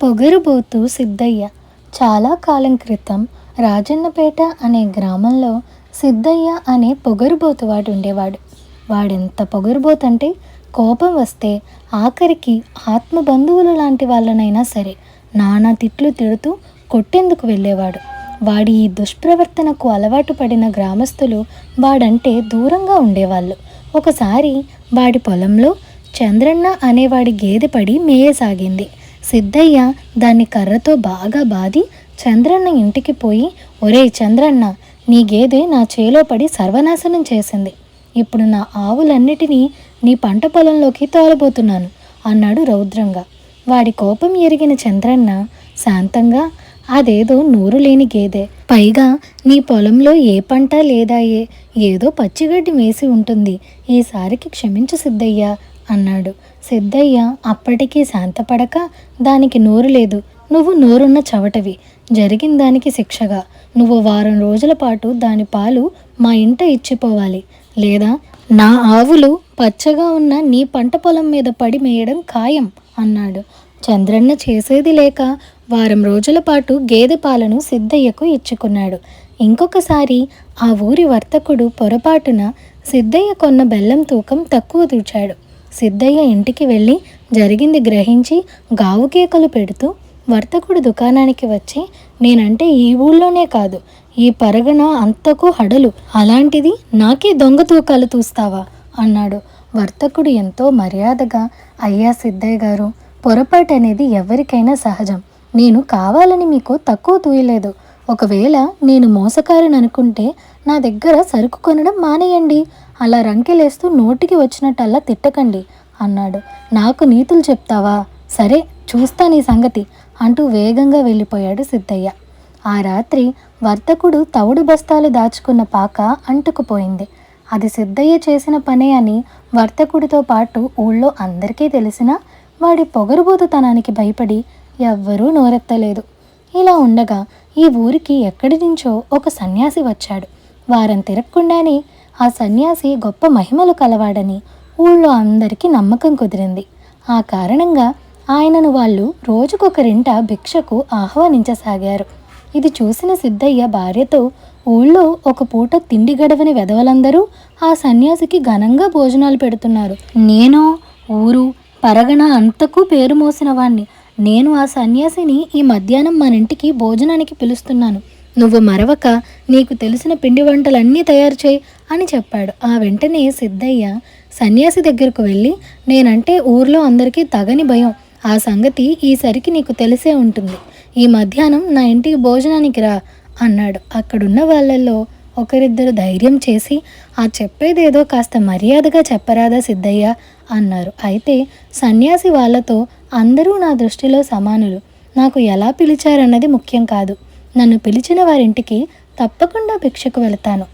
పొగరుబోతు సిద్ధయ్య. చాలా కాలం క్రితం రాజన్నపేట అనే గ్రామంలో సిద్ధయ్య అనే పొగరుబోతువాడు ఉండేవాడు. వాడెంత పొగరుబోతంటే కోపం వస్తే ఆఖరికి ఆత్మ బంధువులు లాంటి వాళ్ళనైనా సరే నానా తిట్లు తిడుతూ కొట్టేందుకు వెళ్ళేవాడు. వాడి ఈ దుష్ప్రవర్తనకు అలవాటు పడిన గ్రామస్తులు వాడంటే దూరంగా ఉండేవాళ్ళు. ఒకసారి వాడి పొలంలో చంద్రన్న అనేవాడి గేదె పడి మేయసాగింది. సిద్ధయ్య దాన్ని కర్రతో బాగా బాది చంద్రన్న ఇంటికి పోయి, ఒరేయ్ చంద్రన్న, నీ గేదె నా చేలో పడి సర్వనాశనం చేసింది. ఇప్పుడు నా ఆవులన్నిటినీ నీ పంట పొలంలోకి తోలబోతున్నాను అన్నాడు రౌద్రంగా. వాడి కోపం ఎరిగిన చంద్రన్న శాంతంగా, అదేదో నోరు లేని గేదె, పైగా నీ పొలంలో ఏ పంట లేదాయే, ఏదో పచ్చిగడ్డి మేసి ఉంటుంది, ఈసారికి క్షమించు సిద్ధయ్య అన్నాడు. సిద్ధయ్య అప్పటికీ శాంతపడక, దానికి నోరు లేదు, నువ్వు నోరున్న చవటవి, జరిగిన దానికి శిక్షగా నువ్వు వారం రోజుల పాటు దాని పాలు మా ఇంట ఇచ్చిపోవాలి, లేదా నా ఆవులు పచ్చగా ఉన్న నీ పంట పొలం మీద పడి మేయడం ఖాయం అన్నాడు. చంద్రన్న చేసేది లేక వారం రోజుల పాటు గేదె పాలను సిద్ధయ్యకు ఇచ్చుకున్నాడు. ఇంకొకసారి ఆ ఊరి వర్తకుడు పొరపాటున సిద్ధయ్య కొన్న బెల్లం తూకం తక్కువ తూచాడు. సిద్ధయ్య ఇంటికి వెళ్ళి జరిగింది గ్రహించి గావు కేకలు పెడుతూ వర్తకుడు దుకాణానికి వచ్చి, నేనంటే ఈ ఊళ్ళోనే కాదు, ఈ పరగణ అంతకు హడలు, అలాంటిది నాకే దొంగ తూకాలు తూస్తావా అన్నాడు. వర్తకుడు ఎంతో మర్యాదగా, అయ్యా సిద్ధయ్య గారు, పొరపాటు అనేది ఎవరికైనా సహజం, నేను కావాలని మీకు తక్కువ తూయలేదు. ఒకవేళ నేను మోసకారిని అనుకుంటే నా దగ్గర సరుకు కొనడం మానేయండి, అలా రంకెలేస్తూ నోటికి వచ్చినట్టల్లా తిట్టకండి అన్నాడు. నాకు నీతులు చెప్తావా? సరే చూస్తా నీ సంగతి అంటూ వేగంగా వెళ్ళిపోయాడు సిద్ధయ్య. ఆ రాత్రి వర్తకుడు తవుడు బస్తాలు దాచుకున్న పాక అంటుకుపోయింది. అది సిద్ధయ్య చేసిన పనే అని వర్తకుడితో పాటు ఊళ్ళో అందరికీ తెలిసినా వాడి పొగరుబోతుతనానికి భయపడి ఎవ్వరూ నోరెత్తలేదు. ఇలా ఉండగా ఈ ఊరికి ఎక్కడి నుంచో ఒక సన్యాసి వచ్చాడు. వారం తిరగకుండానే ఆ సన్యాసి గొప్ప మహిమలు కలవాడని ఊళ్ళో అందరికీ నమ్మకం కుదిరింది. ఆ కారణంగా ఆయనను వాళ్ళు రోజుకొకరింట భిక్షకు ఆహ్వానించసాగారు. ఇది చూసిన సిద్ధయ్య భార్యతో, ఊళ్ళో ఒక పూట తిండి గడవని వెధవలందరూ ఆ సన్యాసికి ఘనంగా భోజనాలు పెడుతున్నారు. నేనో ఊరు పరగణ అంతకు పేరు మోసిన వాణ్ణి, నేను ఆ సన్యాసిని ఈ మధ్యాహ్నం మన ఇంటికి భోజనానికి పిలుస్తున్నాను, నువ్వు మరవక నీకు తెలిసిన పిండి వంటలన్నీ తయారు చేయి అని చెప్పాడు. ఆ వెంటనే సిద్ధయ్య సన్యాసి దగ్గరకు వెళ్ళి, నేనంటే ఊర్లో అందరికీ తగని భయం, ఆ సంగతి ఈసరికి నీకు తెలిసే ఉంటుంది, ఈ మధ్యాహ్నం నా ఇంటికి భోజనానికి రా అన్నాడు. అక్కడున్న వాళ్ళల్లో ఒకరిద్దరు ధైర్యం చేసి, ఆ చెప్పేదేదో కాస్త మర్యాదగా చెప్పరాదా సిద్ధయ్య అన్నారు. అయితే సన్యాసి వాళ్ళతో, అందరూ నా దృష్టిలో సమానులు, నాకు ఎలా పిలిచారన్నది ముఖ్యం కాదు, నన్ను పిలిచిన వారింటికి తప్పకుండా భిక్షకు వెళతాను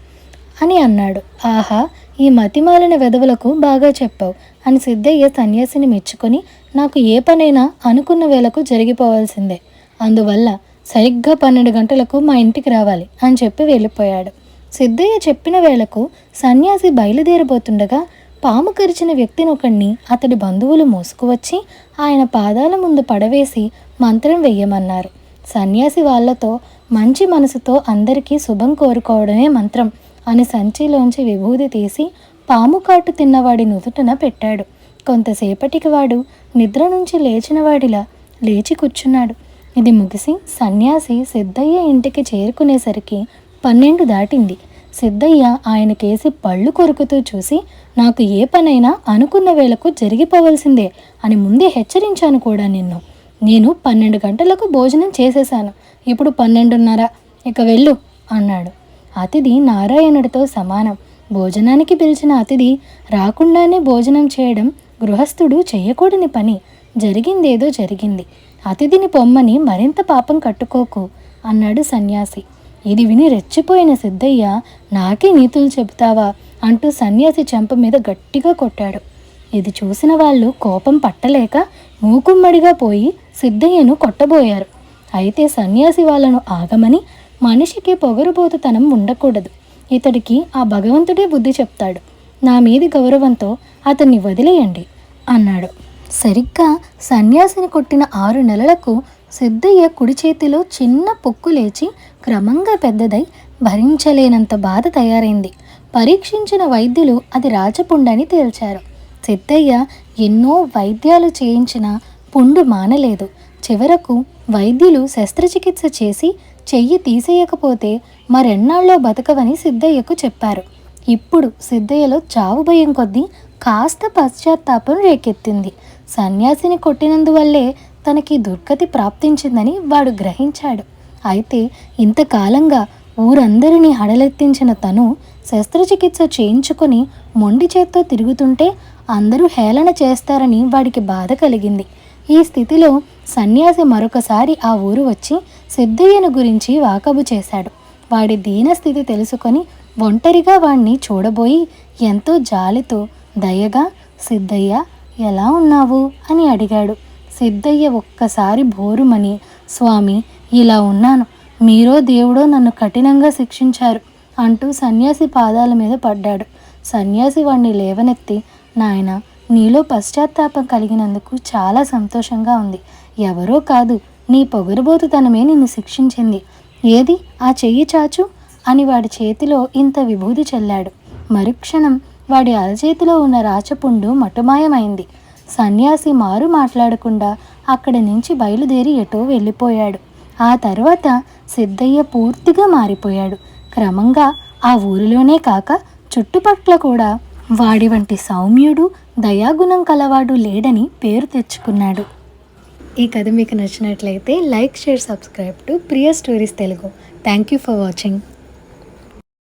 అని అన్నాడు. ఆహా, ఈ మతిమాలిన వెధవులకు బాగా చెప్పావు అని సిద్ధయ్య సన్యాసిని మెచ్చుకొని, నాకు ఏ పనైనా అనుకున్న వేళకు జరిగిపోవాల్సిందే, అందువల్ల సరిగ్గా 12 గంటలకు మా ఇంటికి రావాలి అని చెప్పి వెళ్ళిపోయాడు. సిద్ధయ్య చెప్పిన వేళకు సన్యాసి బయలుదేరబోతుండగా పాము కరిచిన వ్యక్తినొకడిని అతడి బంధువులు మోసుకువచ్చి ఆయన పాదాల ముందు పడవేసి మంత్రం వెయ్యమన్నారు. సన్యాసి వాళ్లతో, మంచి మనసుతో అందరికీ శుభం కోరుకోవడమే మంత్రం అని సంచిలోంచి విభూది తీసి పాము కాటు తిన్నవాడి నుదుటన పెట్టాడు. కొంతసేపటికి వాడు నిద్ర నుంచి లేచిన వాడిలా లేచి కూర్చున్నాడు. ఇది ముగిసి సన్యాసి సిద్ధయ్య ఇంటికి చేరుకునేసరికి 12 దాటింది. సిద్ధయ్య ఆయనకేసి పళ్ళు కొరుకుతూ చూసి, నాకు ఏ పనైనా అనుకున్న వేళకు జరిగిపోవలసిందే అని ముందే హెచ్చరించాను కూడా నిన్ను, నేను 12 గంటలకు భోజనం చేసేశాను, ఇప్పుడు 12:30, ఇక వెళ్ళు అన్నాడు. అతిథి నారాయణుడితో సమానం. భోజనానికి పిలిచిన అతిథి రాకుండానే భోజనం చేయడం గృహస్థుడు చేయకూడని పని. జరిగిందేదో జరిగింది, అతిథిని పొమ్మని మరింత పాపం కట్టుకోకు అన్నాడు సన్యాసి. ఇది విని రెచ్చిపోయిన సిద్ధయ్య, నాకే నీతులు చెబుతావా అంటూ సన్యాసి చెంప మీద గట్టిగా కొట్టాడు. ఇది చూసిన వాళ్ళు కోపం పట్టలేక మూకుమ్మడిగా పోయి సిద్ధయ్యను కొట్టబోయారు. అయితే సన్యాసి వాళ్ళను ఆగమని, మనిషికి పొగరుబోతుతనం ఉండకూడదు, ఇతడికి ఆ భగవంతుడే బుద్ధి చెప్తాడు, నా మీది గౌరవంతో అతన్ని వదిలేయండి అన్నాడు. సరిగ్గా సన్యాసిని కొట్టిన 6 నెలలకు సిద్ధయ్య కుడి చేతిలో చిన్న పొక్కు లేచి క్రమంగా పెద్దదై భరించలేనంత బాధ తయారైంది. పరీక్షించిన వైద్యులు అది రాచపుండని తేల్చారు. సిద్ధయ్య ఎన్నో వైద్యాలు చేయించినా పుండు మానలేదు. చివరకు వైద్యులు శస్త్రచికిత్స చేసి చెయ్యి తీసేయకపోతే మరెన్నాళ్ళో బతకవని సిద్ధయ్యకు చెప్పారు. ఇప్పుడు సిద్ధయ్యలో చావు భయం కొద్దీ కాస్త పశ్చాత్తాపం రేకెత్తింది. సన్యాసిని కొట్టినందువల్లే తనకి దుర్గతి ప్రాప్తించిందని వాడు గ్రహించాడు. అయితే ఇంతకాలంగా ఊరందరినీ హడలెత్తించిన తను శస్త్రచికిత్స చేయించుకొని మొండి చేత్తో తిరుగుతుంటే అందరూ హేళన చేస్తారని వాడికి బాధ కలిగింది. ఈ స్థితిలో సన్యాసి మరొకసారి ఆ ఊరు వచ్చి సిద్ధయ్యను గురించి వాకబు చేశాడు. వాడి దీనస్థితి తెలుసుకొని ఒంటరిగా వాణ్ణి చూడబోయి ఎంతో జాలితో దయగా, సిద్ధయ్య ఎలా ఉన్నావు అని అడిగాడు. సిద్ధయ్య ఒక్కసారి భోరుమని, స్వామి ఇలా ఉన్నాను, మీరో దేవుడో నన్ను కఠినంగా శిక్షించారు అంటూ సన్యాసి పాదాల మీద పడ్డాడు. సన్యాసి వాణ్ణి లేవనెత్తి, నాయన, నీలో పశ్చాత్తాపం కలిగినందుకు చాలా సంతోషంగా ఉంది. ఎవరో కాదు, నీ పొగరుబోతుతనమే నిన్ను శిక్షించింది. ఏది ఆ చెయ్యి చాచు అని వాడి చేతిలో ఇంత విభూది చల్లాడు. మరుక్షణం వాడి అరచేతిలో ఉన్న రాచపుండు మటుమాయమైంది. సన్యాసి మారు మాట్లాడకుండా అక్కడి నుంచి బయలుదేరి ఎటో వెళ్ళిపోయాడు. ఆ తర్వాత సిద్ధయ్య పూర్తిగా మారిపోయాడు. క్రమంగా ఆ ఊరిలోనే కాక చుట్టుపట్ల కూడా వాడి వంటి సౌమ్యుడు, దయాగుణం కలవాడు లేడని పేరు తెచ్చుకున్నాడు. ఈ కథ మీకు నచ్చినట్లయితే like, share, subscribe to Priya stories Telugu. Thank you for watching.